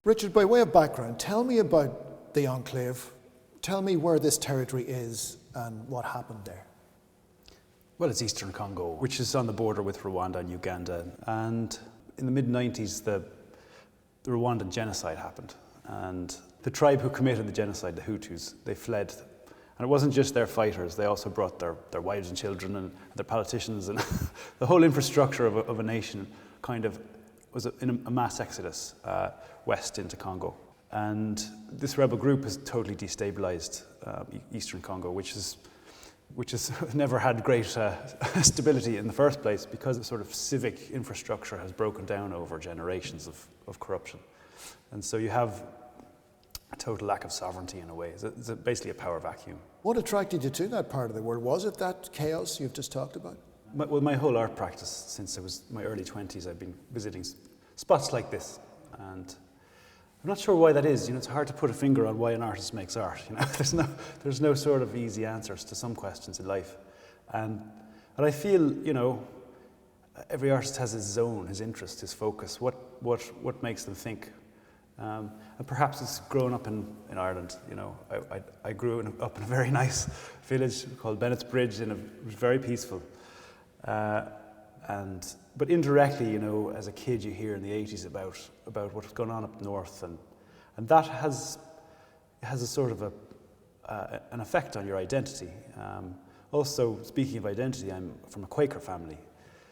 Richard, by way of background, tell me about the Enclave. Tell me where this territory is and what happened there. Well, it's Eastern Congo, which is on the border with Rwanda and Uganda. And in the mid-90s, the Rwandan genocide happened. And the tribe who committed the genocide, the Hutus, they fled. And it wasn't just their fighters, they also brought their wives and children and their politicians, and the whole infrastructure of a nation kind of was in a mass exodus west into Congo. And this rebel group has totally destabilized Eastern Congo, which has never had great stability in the first place, because the sort of civic infrastructure has broken down over generations of corruption. And so you have a total lack of sovereignty in a way. It's basically a power vacuum. What attracted you to that part of the world? Was it that chaos you've just talked about? My whole art practice, since I was my early 20s, I've been visiting spots like this. And I'm not sure why that is. It's hard to put a finger on why an artist makes art. There's no sort of easy answers to some questions in life. And I feel, every artist has his zone, his interest, his focus, what makes them think. And perhaps it's grown up in Ireland. I grew up in a very nice village called Bennett's Bridge, and it was very peaceful. But indirectly, as a kid, you hear in the 80s about what's going on up north, and that has a sort of an effect on your identity. Also, speaking of identity, I'm from a Quaker family,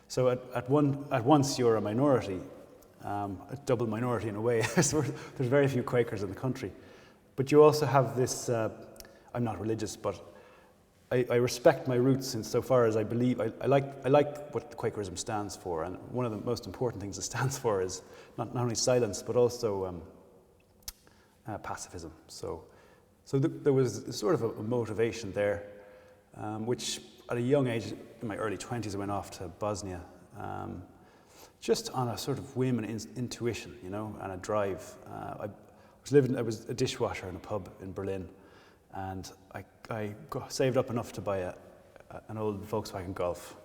so at once you're a minority. A double minority in a way. There's very few Quakers in the country. But you also have this, I'm not religious, but I respect my roots insofar as I believe, I like what Quakerism stands for, and one of the most important things it stands for is not only silence, but also pacifism. So there was sort of a motivation there, which at a young age, in my early 20s, I went off to Bosnia, just on a sort of whim and intuition, and a drive. I was a dishwasher in a pub in Berlin, and I saved up enough to buy an old Volkswagen Golf,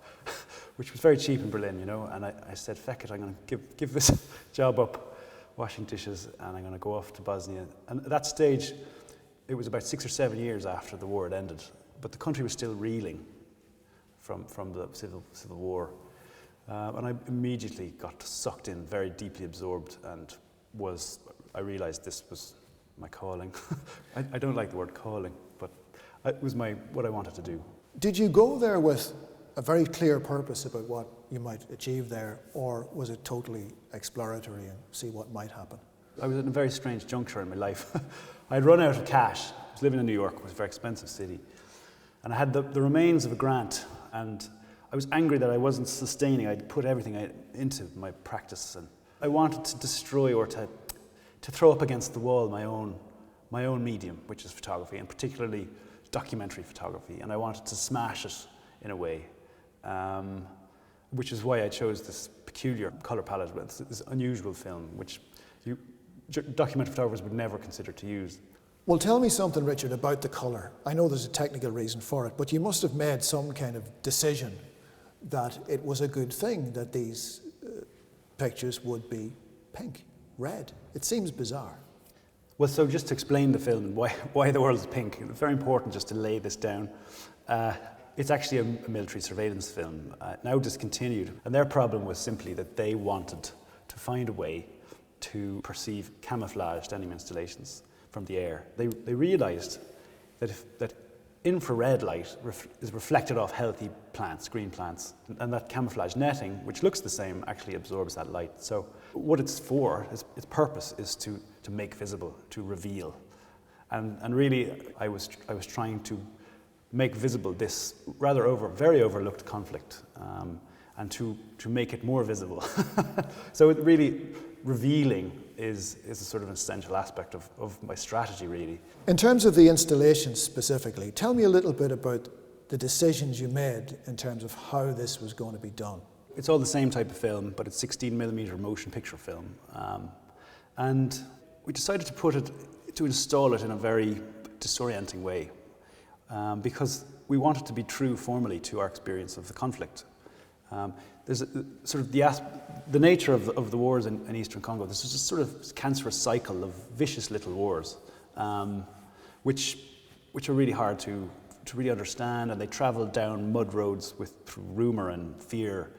which was very cheap in Berlin, and I said, feck it, I'm going to give this job up, washing dishes, and I'm going to go off to Bosnia. And at that stage, it was about 6 or 7 years after the war had ended, but the country was still reeling from the civil war. And I immediately got sucked in, very deeply absorbed, and I realized this was my calling. I don't like the word calling, but it was what I wanted to do. Did you go there with a very clear purpose about what you might achieve there, or was it totally exploratory and see what might happen? I was at a very strange juncture in my life. I had run out of cash. I was living in New York, it was a very expensive city, and I had the remains of a grant, and I was angry that I wasn't sustaining. I'd put everything into my practice, and I wanted to destroy or to throw up against the wall my own medium, which is photography, and particularly documentary photography. And I wanted to smash it in a way, which is why I chose this peculiar color palette with this unusual film, which documentary photographers would never consider to use. Well, tell me something, Richard, about the colour. I know there's a technical reason for it, but you must have made some kind of decision that it was a good thing that these pictures would be pink, red. It seems bizarre. Well, so just to explain the film and why the world is pink, it's very important just to lay this down. It's actually a military surveillance film, now discontinued. And their problem was simply that they wanted to find a way to perceive camouflaged enemy installations from the air. They realized that infrared light is reflected off healthy plants, green plants, and that camouflage netting, which looks the same, actually absorbs that light. So what it's for, its purpose is to make visible, to reveal. And really, I was trying to make visible this very overlooked conflict, and to make it more visible. So it really, revealing is a sort of essential aspect of my strategy, really. In terms of the installation specifically, tell me a little bit about the decisions you made in terms of how this was going to be done. It's all the same type of film, but it's 16mm motion picture film. And we decided to install it in a very disorienting way, because we wanted to be true formally to our experience of the conflict. There's sort of the nature of the wars in Eastern Congo. This is a sort of cancerous cycle of vicious little wars, which are really hard to really understand, and they travel down mud roads through rumour and fear.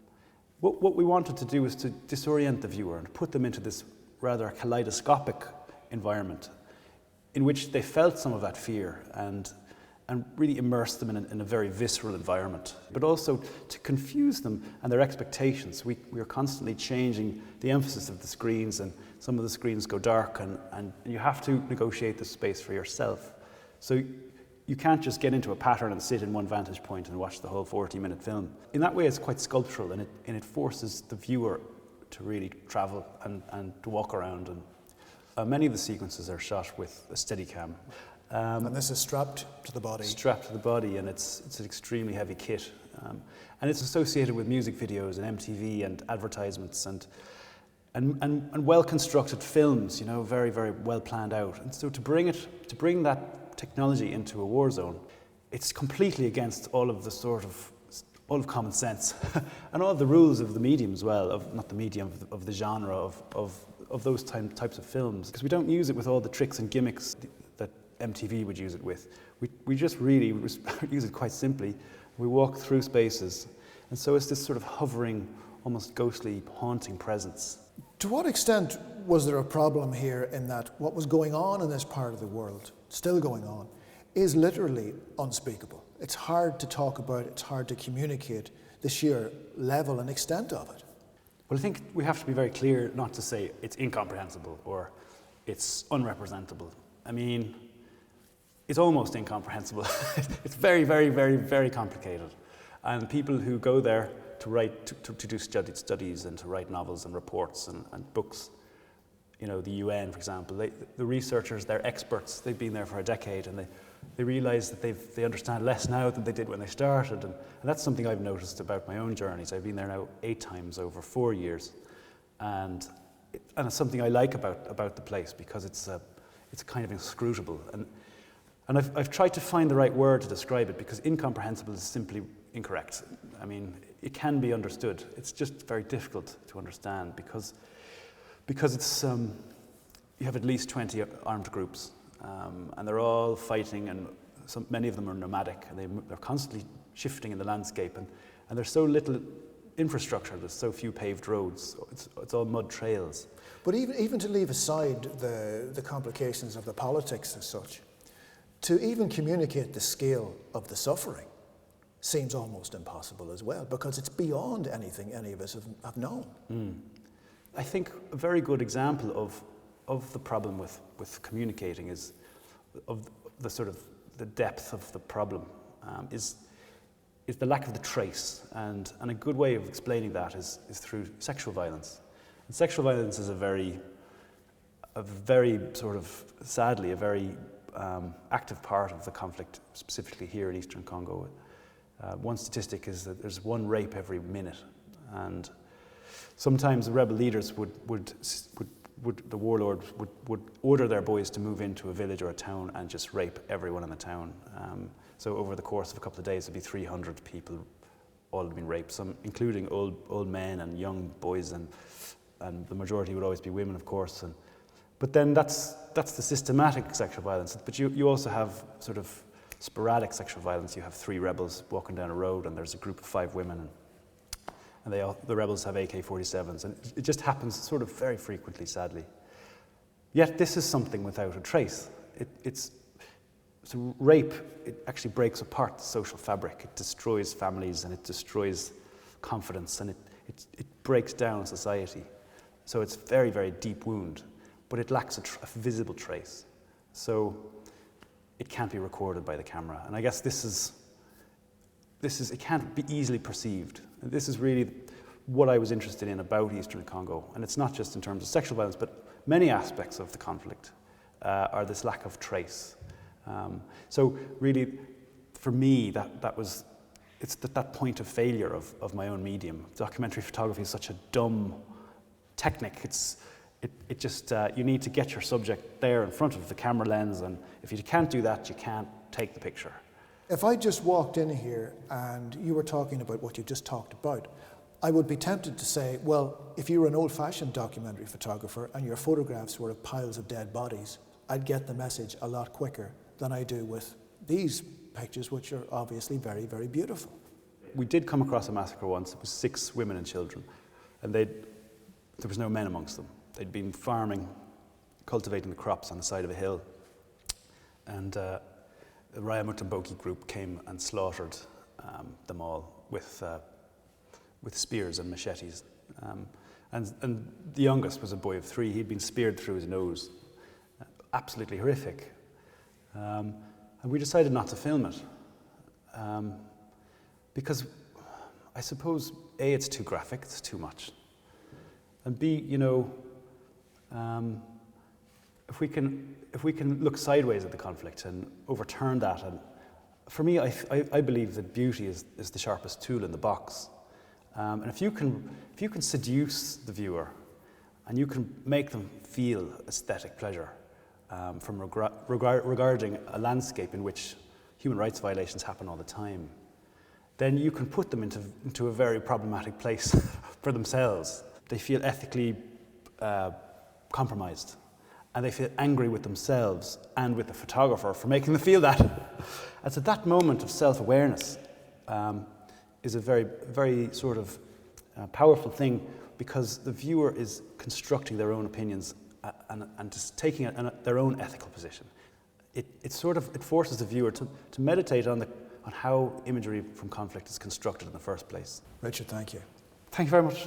What we wanted to do was to disorient the viewer and put them into this rather kaleidoscopic environment in which they felt some of that fear and really immerse them in a very visceral environment, but also to confuse them and their expectations. We are constantly changing the emphasis of the screens, and some of the screens go dark, and you have to negotiate the space for yourself. So you can't just get into a pattern and sit in one vantage point and watch the whole 40-minute film. In that way, it's quite sculptural, and it forces the viewer to really travel and to walk around. And many of the sequences are shot with a Steadicam. And this is strapped to the body. Strapped to the body, and it's an extremely heavy kit. And it's associated with music videos and MTV and advertisements and well-constructed films, very, very well planned out. And so to bring that technology into a war zone, it's completely against all of common sense and all of the rules of the medium as well, not the medium, of the genre of those types of films, because we don't use it with all the tricks and gimmicks that MTV would use it with. We just really use it quite simply. We walk through spaces, and so it's this sort of hovering, almost ghostly, haunting presence. To what extent was there a problem here in that what was going on in this part of the world, still going on, is literally unspeakable? It's hard to talk about, it's hard to communicate the sheer level and extent of it. Well, I think we have to be very clear not to say it's incomprehensible or it's unrepresentable. I mean, it's almost incomprehensible. It's very, very, very, very complicated. And people who go there to write, to do studies and to write novels and reports and books, the UN, for example, the researchers, they're experts. They've been there for a decade, and they realise that they understand less now than they did when they started. And that's something I've noticed about my own journeys. I've been there now 8 times over 4 years. And it's something I like about the place, because it's kind of inscrutable. And I've tried to find the right word to describe it, because incomprehensible is simply incorrect. I mean, it can be understood. It's just very difficult to understand because it's you have at least 20 armed groups, and they're all fighting, and many of them are nomadic, and they're constantly shifting in the landscape, and there's so little infrastructure. There's so few paved roads. It's all mud trails. But even to leave aside the complications of the politics as such, to even communicate the scale of the suffering seems almost impossible as well, because it's beyond anything any of us have known. I think a very good example of the problem with communicating is of the sort of the depth of the problem is the lack of the trace, and a good way of explaining that is through sexual violence. And sexual violence is a very sort of, sadly, a very active part of the conflict, specifically here in Eastern Congo. One statistic is that there's 1 rape every minute, and sometimes the rebel leaders the warlords would order their boys to move into a village or a town and just rape everyone in the town. So over the course of a couple of days, there'd be 300 people, all had been raped, some including old men and young boys, and the majority would always be women, of course. But then that's the systematic sexual violence. But you also have sort of sporadic sexual violence. You have 3 rebels walking down a road, and there's a group of 5 women, and the rebels have AK-47s, and it just happens sort of very frequently, sadly. Yet this is something without a trace. So rape, it actually breaks apart the social fabric. It destroys families, and it destroys confidence, and it breaks down society. So it's a very, very deep wound, but it lacks a visible trace. So it can't be recorded by the camera. And I guess this is it can't be easily perceived. And this is really what I was interested in about Eastern Congo. And it's not just in terms of sexual violence, but many aspects of the conflict are this lack of trace. So really, for me, it's that point of failure of my own medium. Documentary photography is such a dumb technique. It just, you need to get your subject there in front of the camera lens, and if you can't do that, you can't take the picture. If I just walked in here and you were talking about what you just talked about, I would be tempted to say, well, if you were an old-fashioned documentary photographer and your photographs were of piles of dead bodies, I'd get the message a lot quicker than I do with these pictures, which are obviously very, very beautiful. We did come across a massacre once. It was 6 women and children, and there was no men amongst them. They'd been farming, cultivating the crops on the side of a hill, and the Royal Hibernian group came and slaughtered them all with spears and machetes. And the youngest was a boy of 3. He'd been speared through his nose. Absolutely horrific. And we decided not to film it. Because I suppose, A, it's too graphic, it's too much. And B, you know, if we can look sideways at the conflict and overturn that, and for me, I believe that beauty is the sharpest tool in the box. And if you can seduce the viewer, and you can make them feel aesthetic pleasure from regarding a landscape in which human rights violations happen all the time, then you can put them into a very problematic place for themselves. They feel ethically compromised, and they feel angry with themselves and with the photographer for making them feel that. And so that moment of self-awareness is a very, very sort of powerful thing, because the viewer is constructing their own opinions and just taking their own ethical position. It forces the viewer to meditate on how imagery from conflict is constructed in the first place. Richard, thank you. Thank you very much.